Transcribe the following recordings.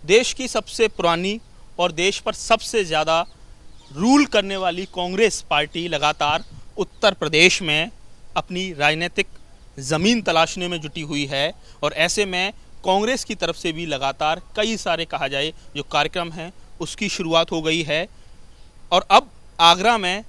देश की सबसे पुरानी और देश पर सबसे ज़्यादा रूल करने वाली कांग्रेस पार्टी लगातार उत्तर प्रदेश में अपनी राजनीतिक ज़मीन तलाशने में जुटी हुई है। और ऐसे में कांग्रेस की तरफ से भी लगातार कई सारे कहा जाए जो कार्यक्रम हैं उसकी शुरुआत हो गई है। और अब आगरा में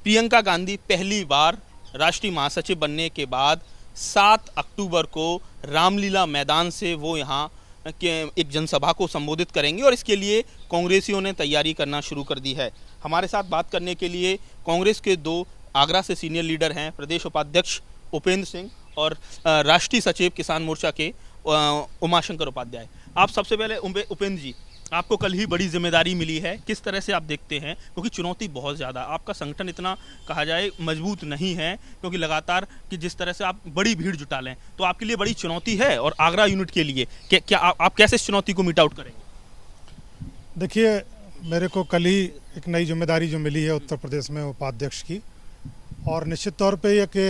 प्रियंका गांधी पहली बार राष्ट्रीय महासचिव बनने के बाद 7 अक्टूबर को रामलीला मैदान से वो यहाँ के एक जनसभा को संबोधित करेंगे और इसके लिए कांग्रेसियों ने तैयारी करना शुरू कर दी है। हमारे साथ बात करने के लिए कांग्रेस के 2 आगरा से सीनियर लीडर हैं, प्रदेश उपाध्यक्ष उपेंद्र सिंह और राष्ट्रीय सचिव किसान मोर्चा के उमाशंकर उपाध्याय। आप सबसे पहले उपेंद्र जी, आपको कल ही बड़ी जिम्मेदारी मिली है, किस तरह से आप देखते हैं? क्योंकि चुनौती बहुत ज़्यादा, आपका संगठन इतना कहा जाए मजबूत नहीं है, क्योंकि लगातार कि जिस तरह से आप बड़ी भीड़ जुटा लें तो आपके लिए बड़ी चुनौती है। और आगरा यूनिट के लिए क्या आप कैसे इस चुनौती को मीट आउट करेंगे? देखिए, मेरे को कल ही एक नई जिम्मेदारी जो मिली है उत्तर प्रदेश में उपाध्यक्ष की, और निश्चित तौर पे ये कि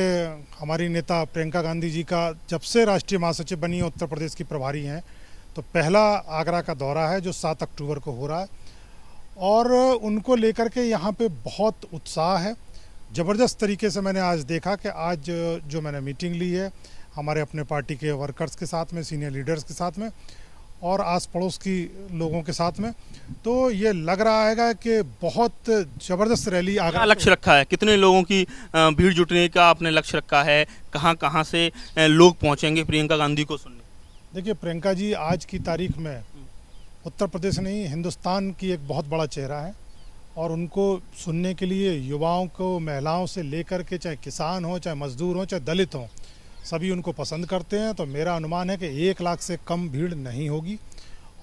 हमारी नेता प्रियंका गांधी जी का जब से राष्ट्रीय महासचिव बनी है उत्तर प्रदेश की प्रभारी हैं, तो पहला आगरा का दौरा है जो 7 अक्टूबर को हो रहा है। और उनको लेकर के यहाँ पे बहुत उत्साह है। ज़बरदस्त तरीके से मैंने आज देखा कि आज जो मैंने मीटिंग ली है हमारे अपने पार्टी के वर्कर्स के साथ में, सीनियर लीडर्स के साथ में और आस पड़ोस की लोगों के साथ में, तो ये लग रहा है कि बहुत ज़बरदस्त रैली आगरा। क्या लक्ष्य रखा है? कितने लोगों की भीड़ जुटने का आपने लक्ष्य रखा है? कहाँ कहाँ से लोग पहुँचेंगे प्रियंका गांधी को सुनने? देखिए, प्रियंका जी आज की तारीख में उत्तर प्रदेश नहीं हिंदुस्तान की एक बहुत बड़ा चेहरा है और उनको सुनने के लिए युवाओं को, महिलाओं से लेकर के, चाहे किसान हो, चाहे मजदूर हो, चाहे दलित हों, सभी उनको पसंद करते हैं। तो मेरा अनुमान है कि 1 लाख से कम भीड़ नहीं होगी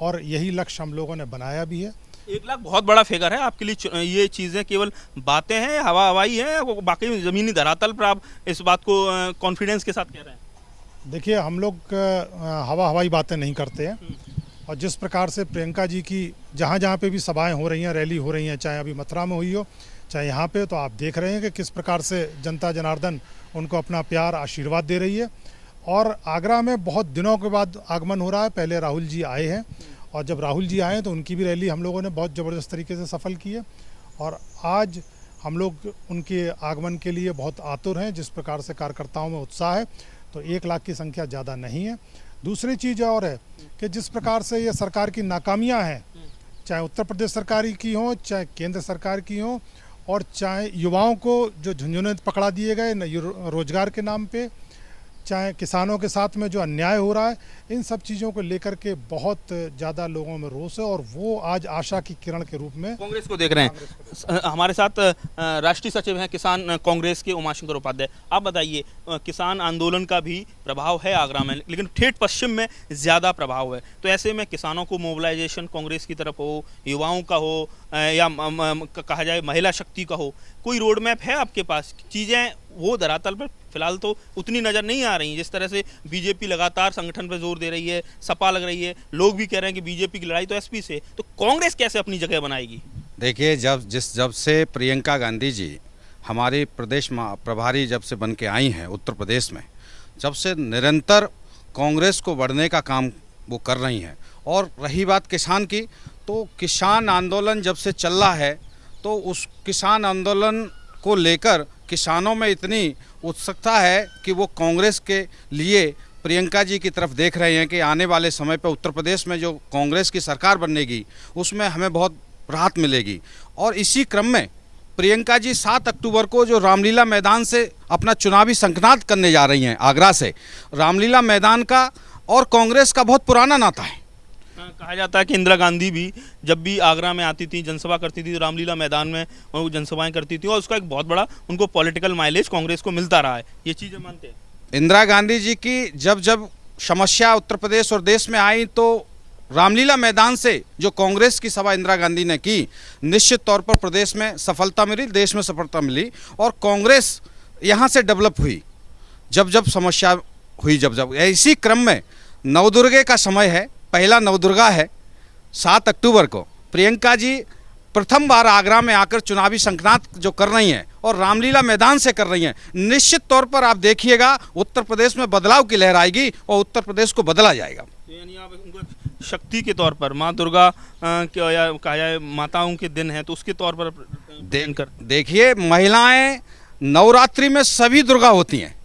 और यही लक्ष्य हम लोगों ने बनाया भी है। 1 लाख बहुत बड़ा फिगर है आपके लिए। ये चीज़ें केवल बातें हैं, हवाई है, बाकी ज़मीनी धरातल पर आप इस बात को कॉन्फिडेंस के साथ कह रहे हैं? देखिए, हम लोग हवाई बातें नहीं करते हैं और जिस प्रकार से प्रियंका जी की जहाँ जहाँ पे भी सभाएं हो रही हैं, रैली हो रही हैं, चाहे अभी मथुरा में हुई हो, चाहे यहाँ पे, तो आप देख रहे हैं कि किस प्रकार से जनता जनार्दन उनको अपना प्यार, आशीर्वाद दे रही है। और आगरा में बहुत दिनों के बाद आगमन हो रहा है। पहले राहुल जी आए हैं और जब राहुल जी आए तो उनकी भी रैली हम लोगों ने बहुत ज़बरदस्त तरीके से सफल की है और आज हम लोग उनके आगमन के लिए बहुत आतुर हैं। जिस प्रकार से कार्यकर्ताओं में उत्साह है, तो 1 लाख की संख्या ज़्यादा नहीं है। दूसरी चीज़ और है कि जिस प्रकार से ये सरकार की नाकामियां हैं, चाहे उत्तर प्रदेश सरकार की हो, चाहे केंद्र सरकार की हो, और चाहे युवाओं को जो झुंझुने पकड़ा दिए गए रोजगार के नाम पे, चाहे किसानों के साथ में जो अन्याय हो रहा है, इन सब चीज़ों को लेकर के बहुत ज़्यादा लोगों में रोष है और वो आज आशा की किरण के रूप में कांग्रेस को देख रहे हैं। हमारे साथ राष्ट्रीय सचिव हैं किसान कांग्रेस के उमाशंकर उपाध्याय। आप बताइए, किसान आंदोलन का भी प्रभाव है आगरा में, लेकिन ठेठ पश्चिम में ज़्यादा प्रभाव है। तो ऐसे में किसानों को मोबिलाइजेशन कांग्रेस की तरफ हो, युवाओं का हो, या कहा जाए महिला शक्ति का हो, कोई रोड मैप है आपके पास? चीज़ें वो धरातल पर फिलहाल तो उतनी नज़र नहीं आ रही। जिस तरह से बीजेपी लगातार संगठन पर जोर दे रही है, सपा लग रही है, लोग भी कह रहे हैं कि बीजेपी की लड़ाई तो एसपी से, तो कांग्रेस कैसे अपनी जगह बनाएगी? देखिए, जब से प्रियंका गांधी जी हमारी प्रदेश प्रभारी जब से बन के आई हैं उत्तर प्रदेश में, जब से निरंतर कांग्रेस को बढ़ने का काम वो कर रही हैं। और रही बात किसान की, तो किसान आंदोलन जब से चल रहा है, तो उस किसान आंदोलन को लेकर किसानों में इतनी उत्सुकता है कि वो कांग्रेस के लिए प्रियंका जी की तरफ देख रहे हैं कि आने वाले समय पर उत्तर प्रदेश में जो कांग्रेस की सरकार बनेगी उसमें हमें बहुत राहत मिलेगी। और इसी क्रम में प्रियंका जी 7 अक्टूबर को जो रामलीला मैदान से अपना चुनावी संकनाद करने जा रही हैं आगरा से, रामलीला मैदान का और कांग्रेस का बहुत पुराना नाता है। कहा जाता है कि इंदिरा गांधी भी जब भी आगरा में आती थी, जनसभा करती थी, रामलीला मैदान में वो जनसभाएं करती थी और उसका एक बहुत बड़ा उनको पॉलिटिकल माइलेज कांग्रेस को मिलता रहा है। ये चीज़ें मानते हैं? इंदिरा गांधी जी की जब जब समस्या उत्तर प्रदेश और देश में आई, तो रामलीला मैदान से जो कांग्रेस की सभा इंदिरा गांधी ने की, निश्चित तौर पर प्रदेश में सफलता मिली, देश में सफलता मिली और कांग्रेस यहाँ से डेवलप हुई। जब जब समस्या हुई, जब इसी क्रम में नवदुर्गे का समय है, पहला नवदुर्गा है 7 अक्टूबर को। प्रियंका जी प्रथम बार आगरा में आकर चुनावी संकनाद जो कर रही हैं और रामलीला मैदान से कर रही हैं, निश्चित तौर पर आप देखिएगा उत्तर प्रदेश में बदलाव की लहर आएगी और उत्तर प्रदेश को बदला जाएगा। यानी आप उनको शक्ति के तौर पर माँ दुर्गा या कहा जाए माताओं के दिन है तो उसके तौर पर देखिए, महिलाएं नवरात्रि में सभी दुर्गा होती हैं।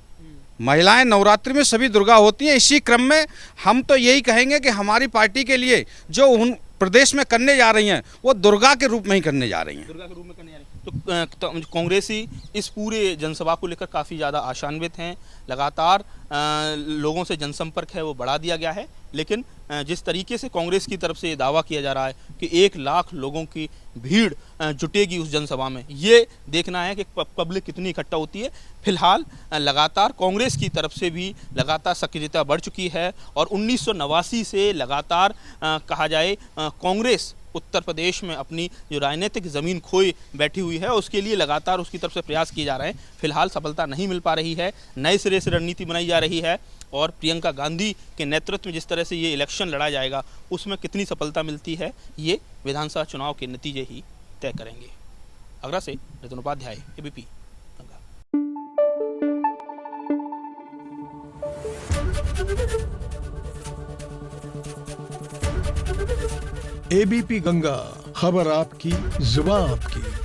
महिलाएं नवरात्रि में सभी दुर्गा होती हैं। इसी क्रम में हम तो यही कहेंगे कि हमारी पार्टी के लिए जो उन प्रदेश में करने जा रही हैं वो दुर्गा के रूप में ही करने जा रही हैं। दुर्गा के रूप में करने जा रही हैं। तो कांग्रेसी इस पूरे जनसभा को लेकर काफ़ी ज़्यादा आशान्वित हैं। लगातार लोगों से जनसंपर्क है वो बढ़ा दिया गया है, लेकिन जिस तरीके से कांग्रेस की तरफ से ये दावा किया जा रहा है कि 1 लाख लोगों की भीड़ जुटेगी उस जनसभा में, ये देखना है कि पब्लिक कितनी इकट्ठा होती है। फिलहाल लगातार कांग्रेस की तरफ से भी लगातार सक्रियता बढ़ चुकी है और 1989 से लगातार कहा जाए कांग्रेस उत्तर प्रदेश में अपनी जो राजनीतिक ज़मीन खोई बैठी हुई है उसके लिए लगातार उसकी तरफ से प्रयास किए जा रहे हैं। फिलहाल सफलता नहीं मिल पा रही है। नए सिरे से रणनीति बनाई जा रही है और प्रियंका गांधी के नेतृत्व में जिस तरह से ये इलेक्शन लड़ा जाएगा उसमें कितनी सफलता मिलती है ये विधानसभा चुनाव के नतीजे ही तय करेंगे। आगरा से नितिन उपाध्याय, एबीपी गंगा। एबीपी गंगा, खबर आपकी, जुबान आपकी।